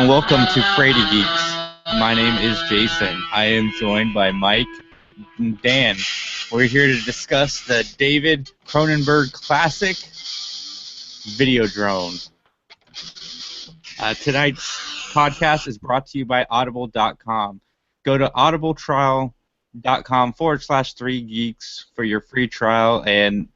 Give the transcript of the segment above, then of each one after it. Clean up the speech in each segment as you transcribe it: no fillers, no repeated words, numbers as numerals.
and welcome to Fraidy Geeks. My name is Jason. I am joined by Mike and Dan. We're here to discuss the David Cronenberg classic, Videodrome. Tonight's podcast is brought to you by Audible.com. Go to audibletrial.com/3geeks for your free trial, and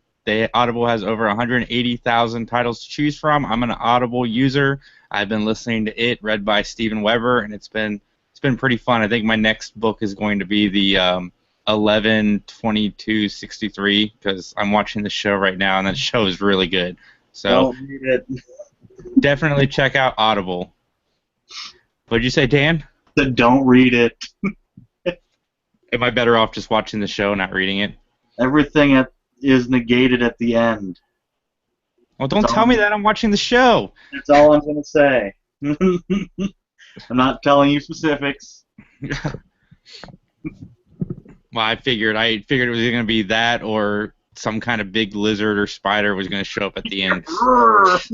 Audible has over 180,000 titles to choose from. I'm an Audible user. I've been listening to it, read by Steven Weber, and it's been pretty fun. I think my next book is going to be the 11/22/63 because I'm watching the show right now, and that show is really good. So don't read it. Definitely check out Audible. What'd you say, Dan? Don't read it. Am I better off just watching the show, not reading it? Everything is negated at the end. Well, don't tell me that. I'm watching the show. That's all I'm going to say. I'm not telling you specifics. Well, I figured it was going to be that or some kind of big lizard or spider was going to show up at the end.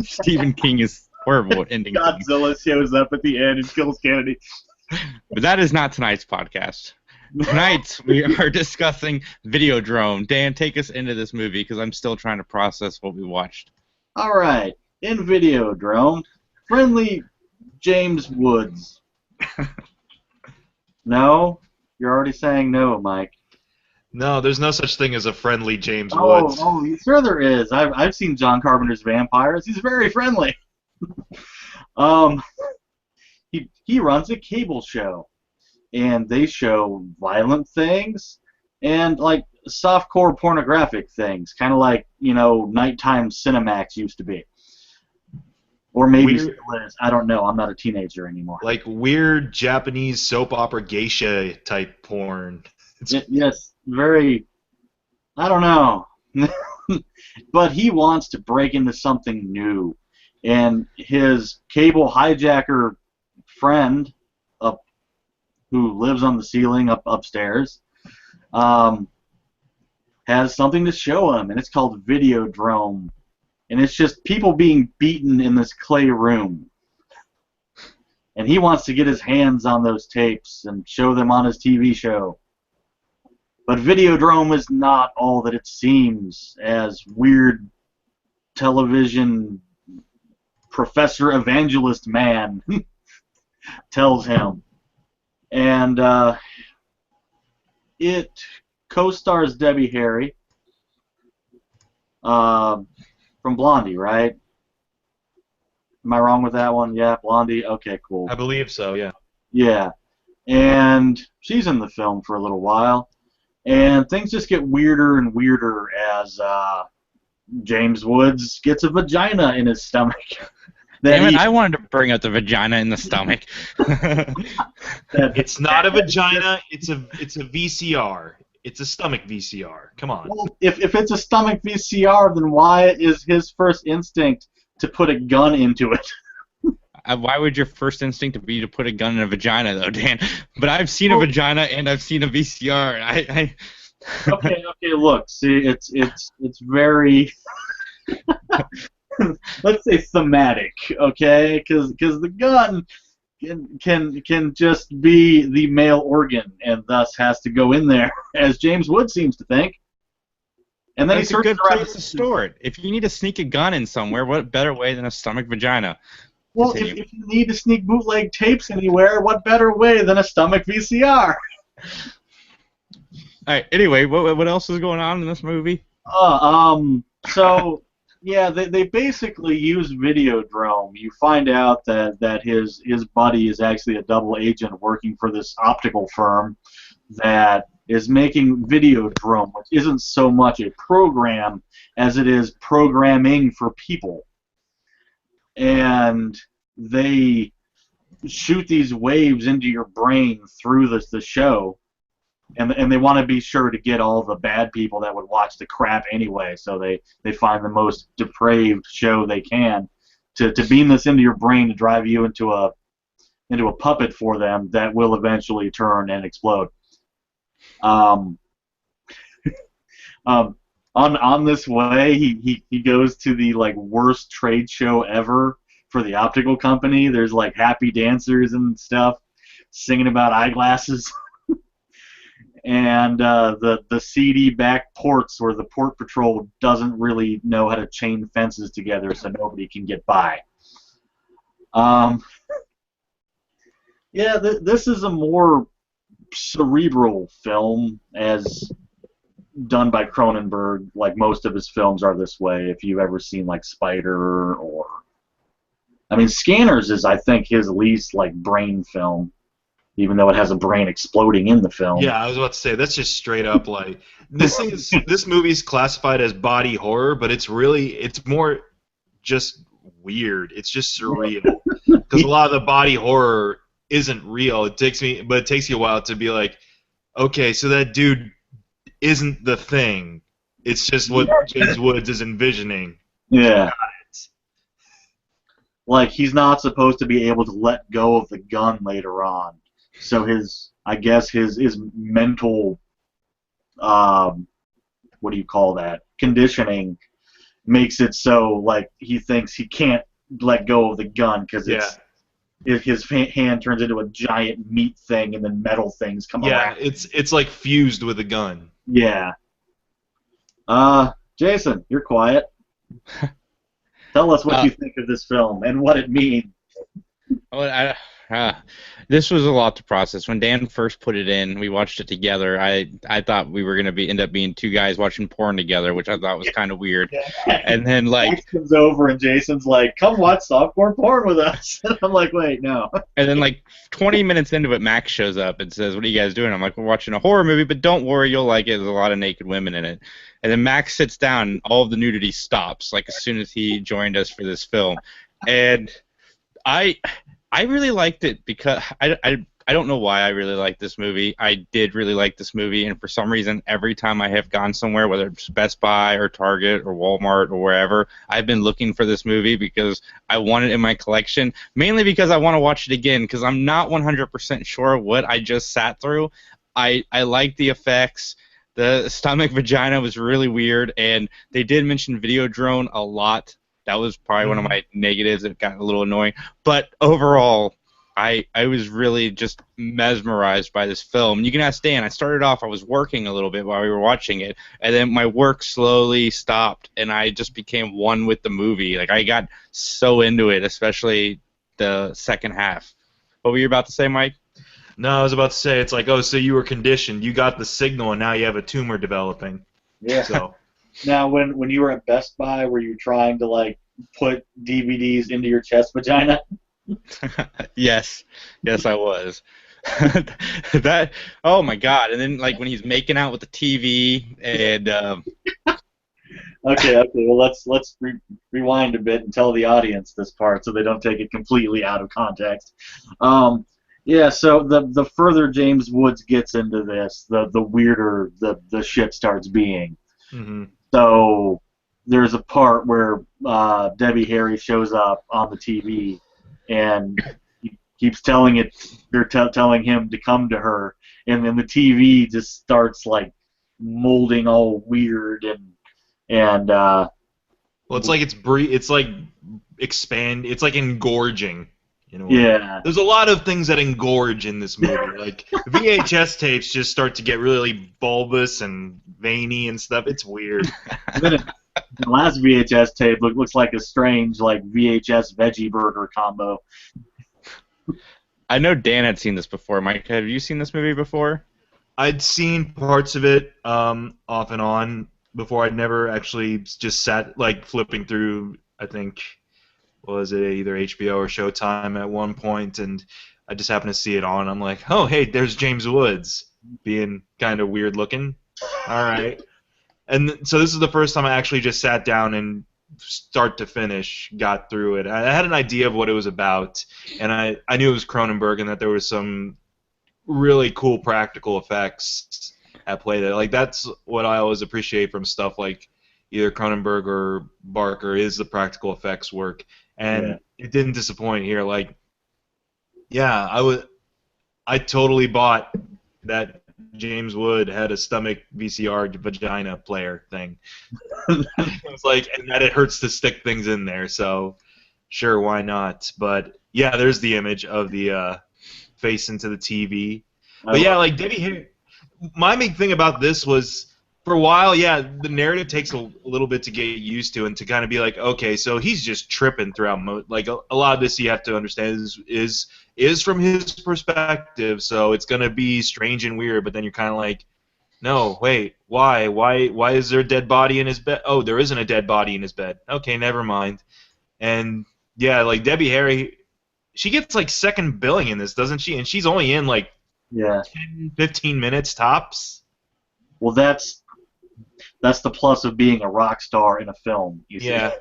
Stephen King is horrible at ending things. Godzilla shows up at the end and kills Kennedy. But that is not tonight's podcast. Tonight we are discussing Videodrome. Dan, take us into this movie because I'm still trying to process what we watched. All right. In Videodrome, friendly James Woods. No? You're already saying no, Mike. No, there's no such thing as a friendly James Woods. Oh, sure there is. I've seen John Carpenter's Vampires. He's very friendly. He runs a cable show, and they show violent things and like softcore pornographic things, kind of like, you know, nighttime Cinemax used to be. Or maybe still is. I don't know. I'm not a teenager anymore. Like weird Japanese soap opera geisha type porn. Yes, very. I don't know. But he wants to break into something new. And his cable hijacker friend, who lives on the ceiling upstairs, has something to show him, and it's called Videodrome. And it's just people being beaten in this clay room. And he wants to get his hands on those tapes and show them on his TV show. But Videodrome is not all that it seems, as weird television professor evangelist man tells him. And it co-stars Debbie Harry from Blondie, right? Am I wrong with that one? Yeah, Blondie? Okay, cool. I believe so, yeah. Yeah. And she's in the film for a little while. And things just get weirder and weirder as James Woods gets a vagina in his stomach. Damn it, I wanted to bring up the vagina in the stomach. It's not a vagina, it's a VCR. It's a stomach VCR. Come on. Well, if it's a stomach VCR, then why is his first instinct to put a gun into it? Why would your first instinct be to put a gun in a vagina, though, Dan? But I've seen a vagina and I've seen a VCR. Okay, look, see, it's very, let's say thematic, okay? Because the gun can just be the male organ and thus has to go in there, as James Wood seems to think. And then it's a good place to store it. If you need to sneak a gun in somewhere, what better way than a stomach vagina? Well, if you need to sneak bootleg tapes anywhere, what better way than a stomach VCR? All right. Anyway, what else is going on in this movie? So yeah, they basically use Videodrome. You find out that his buddy is actually a double agent working for this optical firm that is making Videodrome, which isn't so much a program as it is programming for people. And they shoot these waves into your brain through the show, and they want to be sure to get all the bad people that would watch the crap anyway, so they find the most depraved show they can to beam this into your brain to drive you into a puppet for them that will eventually turn and explode. On this way, he goes to the worst trade show ever for the optical company. There's like happy dancers and stuff singing about eyeglasses. And the seedy back ports where the port patrol doesn't really know how to chain fences together so nobody can get by. Yeah, this is a more cerebral film, as done by Cronenberg. Like most of his films are this way. If you've ever seen like Spider or, I mean, Scanners is I think his least like brain film, even though it has a brain exploding in the film. Yeah, I was about to say that's just straight up like this movie's classified as body horror, but it's more just weird. It's just surreal because a lot of the body horror isn't real. It takes you a while to be like, okay, so that dude isn't the thing. It's just what James Woods is envisioning. Yeah. Like he's not supposed to be able to let go of the gun later on. So his mental, what do you call that? Conditioning makes it so like he thinks he can't let go of the gun because his hand turns into a giant meat thing and then metal things come around. Yeah, it's like fused with a gun. Yeah. Jason, you're quiet. Tell us what you think of this film and what it means. This was a lot to process. When Dan first put it in, we watched it together. I thought we were gonna end up being two guys watching porn together, which I thought was kind of weird. Yeah. And then like Max comes over and Jason's like, "Come watch softcore porn with us." And I'm like, "Wait, no." And then like 20 minutes into it, Max shows up and says, "What are you guys doing?" I'm like, "We're watching a horror movie, but don't worry, you'll like it. There's a lot of naked women in it." And then Max sits down, and all of the nudity stops, like as soon as he joined us for this film. And I really liked it because I don't know why I really liked this movie. I did really like this movie, and for some reason, every time I have gone somewhere, whether it's Best Buy or Target or Walmart or wherever, I've been looking for this movie because I want it in my collection, mainly because I want to watch it again because I'm not 100% sure what I just sat through. I like the effects. The stomach vagina was really weird, and they did mention Videodrome a lot. That was probably one of my negatives. It got a little annoying. But overall, I was really just mesmerized by this film. You can ask Dan. I started off, I was working a little bit while we were watching it, and then my work slowly stopped, and I just became one with the movie. Like, I got so into it, especially the second half. What were you about to say, Mike? No, I was about to say, it's like, oh, so you were conditioned. You got the signal, and now you have a tumor developing. Yeah. So. Now, when you were at Best Buy, were you trying to like put DVDs into your chest vagina? Yes, I was. Oh my God! And then like when he's making out with the TV and. Okay. Well, let's rewind a bit and tell the audience this part so they don't take it completely out of context. Yeah. So the further James Woods gets into this, the weirder the shit starts being. Mm-hmm. So there's a part where Debbie Harry shows up on the TV, and he keeps telling him to come to her, and then the TV just starts like molding all weird and. Well, it's like it's like it's like engorging. You know, yeah. There's a lot of things that engorge in this movie. Like VHS tapes just start to get really bulbous and veiny and stuff. It's weird. The last VHS tape looks like a strange like VHS veggie burger combo. I know Dan had seen this before. Mike, have you seen this movie before? I'd seen parts of it off and on before. I'd never actually just sat like flipping through. I think. Was it either HBO or Showtime at one point, and I just happened to see it on. I'm like, oh, hey, there's James Woods, being kind of weird looking. All right. And so this is the first time I actually just sat down and start to finish got through it. I had an idea of what it was about, and I knew it was Cronenberg and that there was some really cool practical effects at play there. Like, that's what I always appreciate from stuff like either Cronenberg or Barker is the practical effects work. And it didn't disappoint here. Like, yeah, I totally bought that James Wood had a stomach VCR vagina player thing. It was like, and that it hurts to stick things in there. So, sure, why not? But yeah, there's the image of the face into the TV. I But yeah, love like Debbie Harry. My big thing about this was, for a while, yeah, the narrative takes a little bit to get used to and to kind of be like, okay, so he's just tripping throughout. Like a lot of this, you have to understand is from his perspective, so it's gonna be strange and weird. But then you're kind of like, no, wait, why is there a dead body in his bed? Oh, there isn't a dead body in his bed. Okay, never mind. And yeah, like Debbie Harry, she gets like second billing in this, doesn't she? And she's only in like Yeah. 10, 15 minutes tops. Well, that's the plus of being a rock star in a film. You see. Yeah,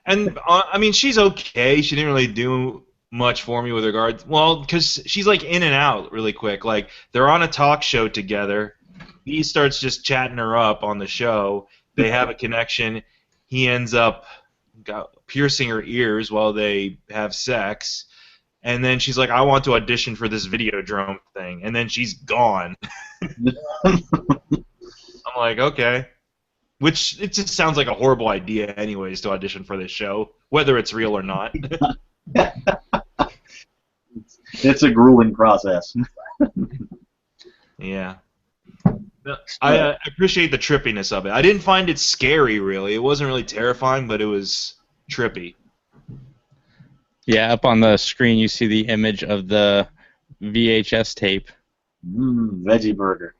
and I mean, she's okay. She didn't really do much for me with regards. Well, because she's like in and out really quick. Like they're on a talk show together. He starts just chatting her up on the show. They have a connection. He ends up piercing her ears while they have sex. And then she's like, I want to audition for this Videodrome thing. And then she's gone. I'm like, okay. Which, it just sounds like a horrible idea anyways to audition for this show, whether it's real or not. It's a grueling process. Yeah. I appreciate the trippiness of it. I didn't find it scary, really. It wasn't really terrifying, but it was trippy. Yeah, up on the screen you see the image of the VHS tape. Veggie burger.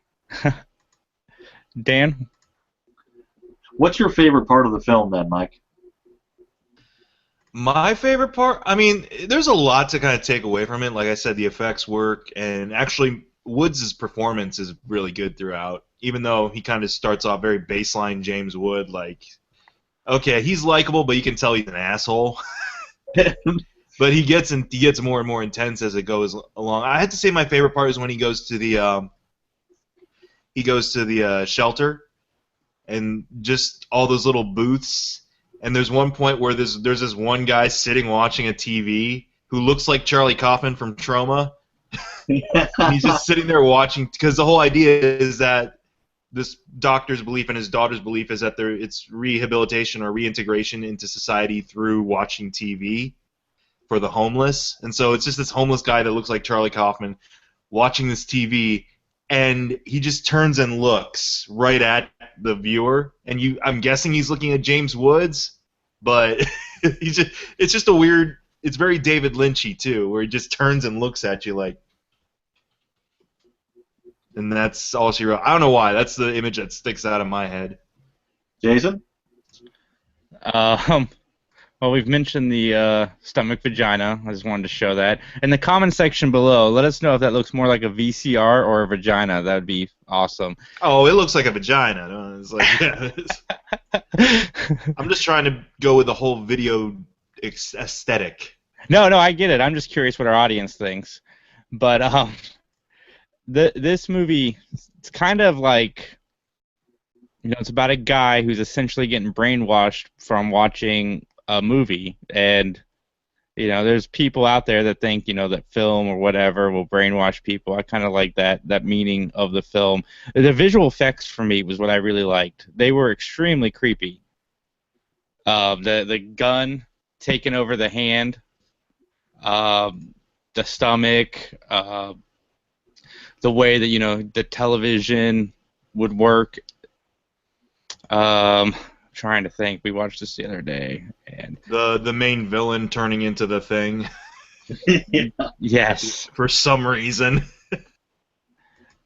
Dan? What's your favorite part of the film then, Mike? My favorite part? I mean, there's a lot to kind of take away from it. Like I said, the effects work, and actually Woods' performance is really good throughout, even though he kind of starts off very baseline James Wood, like, okay, he's likable, but you can tell he's an asshole. But he gets more and more intense as it goes along. I had to say my favorite part is when he goes to the shelter, and just all those little booths. And there's one point where there's this one guy sitting watching a TV who looks like Charlie Kaufman from Trauma. And he's just sitting there watching, because the whole idea is that this doctor's belief and his daughter's belief is that it's rehabilitation or reintegration into society through watching TV for the homeless. And so it's just this homeless guy that looks like Charlie Kaufman watching this TV, and he just turns and looks right at the viewer, and I'm guessing he's looking at James Woods, but it's just a weird, it's very David Lynchy too, where he just turns and looks at you like, and that's all she wrote. I don't know why, that's the image that sticks out of my head. Jason? Well, we've mentioned the stomach vagina. I just wanted to show that. In the comment section below, let us know if that looks more like a VCR or a vagina. That would be awesome. Oh, it looks like a vagina. It's like, yeah, I'm just trying to go with the whole video aesthetic. No, I get it. I'm just curious what our audience thinks. But this movie, it's kind of like, it's about a guy who's essentially getting brainwashed from watching a movie, and there's people out there that think that film or whatever will brainwash people. I kind of like that meaning of the film. The visual effects for me was what I really liked. They were extremely creepy. The gun taking over the hand, the stomach, the way that the television would work. Trying to think. We watched this the other day, and the main villain turning into the thing. Yes. For some reason.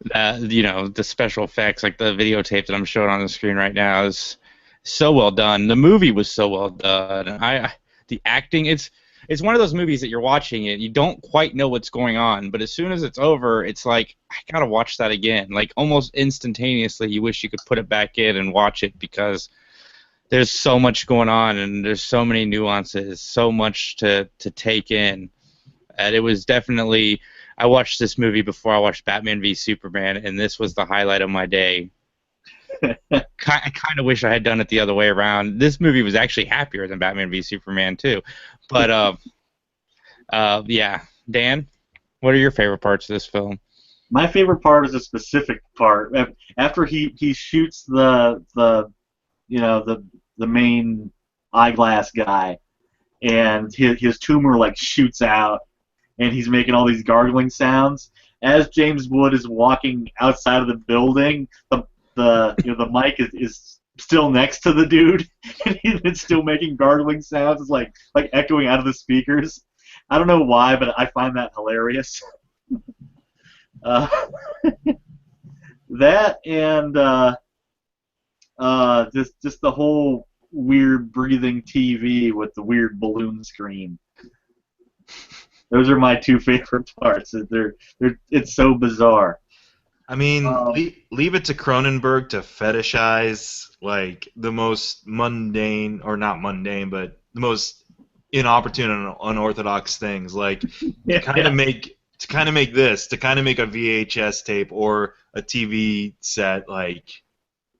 The special effects, like the videotape that I'm showing on the screen right now, is so well done. The movie was so well done. The acting, it's one of those movies that you're watching it, you don't quite know what's going on, but as soon as it's over, it's like, I gotta watch that again. Like almost instantaneously, you wish you could put it back in and watch it, because there's so much going on, and there's so many nuances, so much to take in. And it was definitely, I watched this movie before I watched Batman v Superman, and this was the highlight of my day. I kind of wish I had done it the other way around. This movie was actually happier than Batman v Superman too. But yeah, Dan, what are your favorite parts of this film? My favorite part is a specific part. After he shoots the main eyeglass guy, and his tumor like shoots out, and he's making all these gargling sounds. As James Wood is walking outside of the building, the mic is still next to the dude, and it's still making gargling sounds. It's like echoing out of the speakers. I don't know why, but I find that hilarious. That and just the whole weird breathing TV with the weird balloon screen. Those are my two favorite parts. It's so bizarre. I mean, leave it to Cronenberg to fetishize like the most mundane, or not mundane, but the most inopportune and unorthodox things, like to kind of make a VHS tape or a TV set like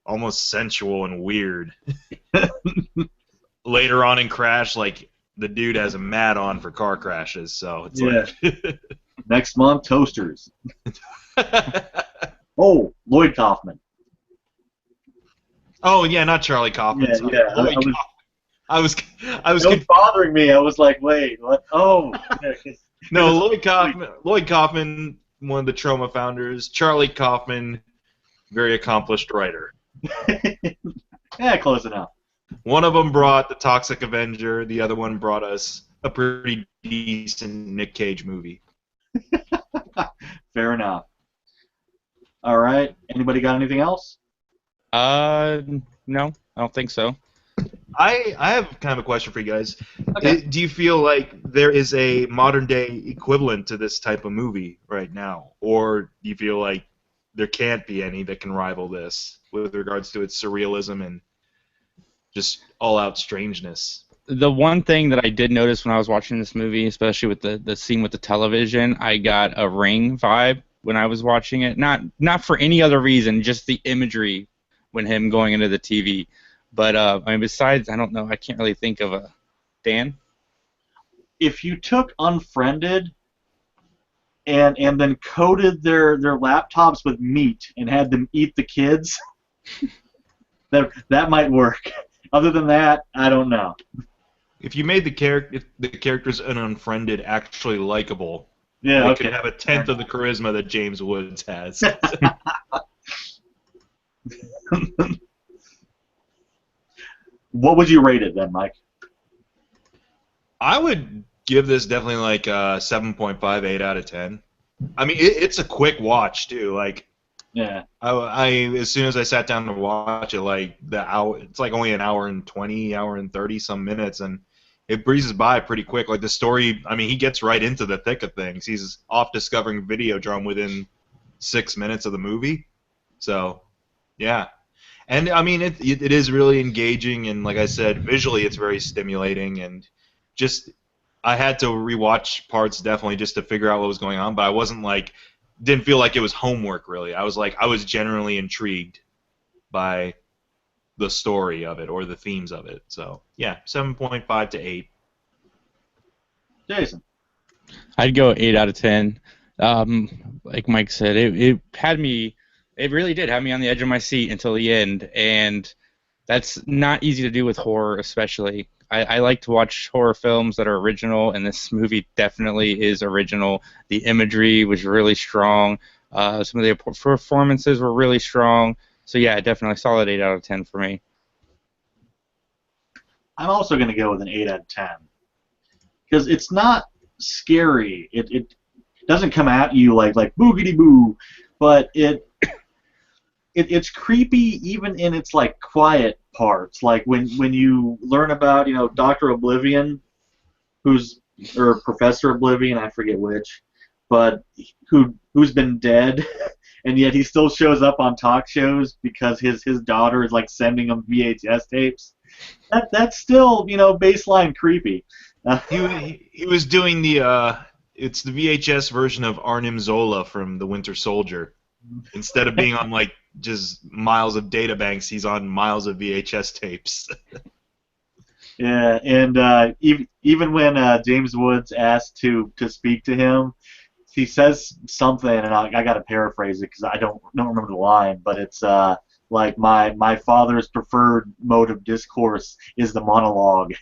almost sensual and weird. Later on in Crash, like the dude has a mat on for car crashes, so it's like next month toasters. Oh, Lloyd Kaufman. Oh yeah, not Charlie Kaufman. Yeah. I was it was bothering me. I was like, wait, what? Oh, no, Lloyd Kaufman, one of the Trauma founders. Charlie Kaufman, very accomplished writer. Yeah, close enough. One of them brought the Toxic Avenger. The other one brought us a pretty decent Nick Cage movie. Fair enough. All right. Anybody got anything else? No, I don't think so. I have kind of a question for you guys. Okay. Do you feel like there is a modern-day equivalent to this type of movie right now? Or do you feel like there can't be any that can rival this with regards to its surrealism and just all-out strangeness? The one thing that I did notice when I was watching this movie, especially with the scene with the television, I got a Ring vibe when I was watching it. Not for any other reason, just the imagery when him going into the TV. But I mean, besides, I don't know. I can't really think of a Dan. If you took Unfriended and then coated their laptops with meat and had them eat the kids, that might work. Other than that, I don't know. If you made the characters in Unfriended actually likable, yeah, they okay. could have a tenth of the charisma that James Woods has. What would you rate it then, Mike? I would give this definitely like a 7.58 out of 10. I mean, it's a quick watch too. Like, yeah, I as soon as I sat down to watch it, like it's like only an hour and 20, hour and 30 some minutes, and it breezes by pretty quick. Like the story, I mean, he gets right into the thick of things. He's off discovering Videodrome within 6 minutes of the movie. So, yeah. And I mean, it is really engaging, and like I said, visually it's very stimulating, and just I had to rewatch parts definitely just to figure out what was going on, but I wasn't like, didn't feel like it was homework really. I was genuinely intrigued by the story of it or the themes of it. So yeah, 7.5 to 8. Jason. I'd go 8 out of 10. Like Mike said, it had me. It really did have me on the edge of my seat until the end, and that's not easy to do with horror, especially. I like to watch horror films that are original, and this movie definitely is original. The imagery was really strong. Some of the performances were really strong. So yeah, definitely solid 8 out of 10 for me. I'm also going to go with an 8 out of 10 because it's not scary. It doesn't come at you like boogity boo, but it's creepy even in its like quiet parts. Like when you learn about Dr. Oblivion, or Professor Oblivion, I forget which, but who's been dead, and yet he still shows up on talk shows because his daughter is like sending him VHS tapes. That's still baseline creepy. He was doing it's the VHS version of Arnim Zola from The Winter Soldier. Instead of being on like just miles of data banks, he's on miles of VHS tapes. Yeah, and even when James Woods asked to speak to him, he says something, and I got to paraphrase it because I don't remember the line, but it's like my father's preferred mode of discourse is the monologue.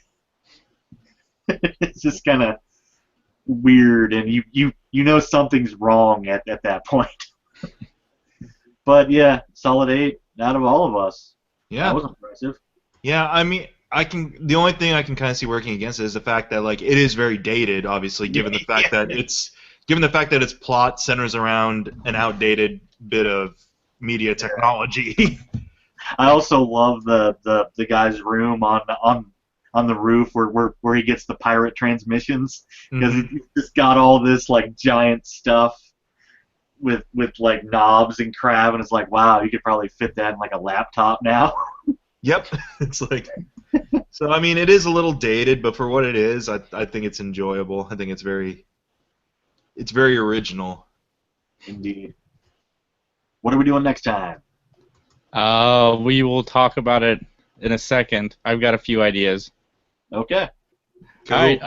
It's just kind of weird, and you know something's wrong at that point. But yeah, solid 8 out of all of us. Yeah. That was impressive. Yeah, I mean, the only thing I can kind of see working against it is the fact that like it is very dated, obviously, given the fact that its plot centers around an outdated bit of media technology. I also love the guy's room on the roof where he gets the pirate transmissions, because he's just got all this like giant stuff with like knobs and crab, and it's like, wow, you could probably fit that in like a laptop now. Yep, it's like, so I mean, it is a little dated, but for what it is, I think it's enjoyable. I think it's very original. Indeed. What are we doing next time? We will talk about it in a second. I've got a few ideas. Okay. Cool. All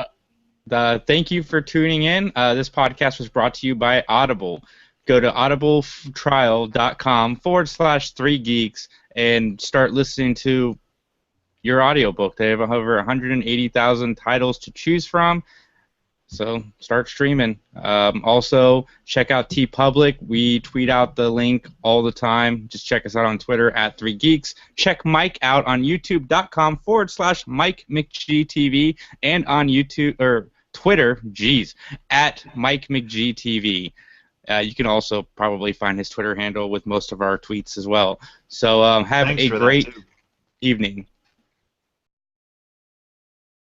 right. Thank you for tuning in. This podcast was brought to you by Audible. Go to audibletrial.com/3geeks and start listening to your audiobook. They have over 180,000 titles to choose from, so start streaming. Also, check out TeePublic. We tweet out the link all the time. Just check us out on Twitter @3geeks. Check Mike out on youtube.com/MikeMcGTV and on YouTube or Twitter, @MikeMcGTV. You can also probably find his Twitter handle with most of our tweets as well. So have Thanks a for that, great too. evening.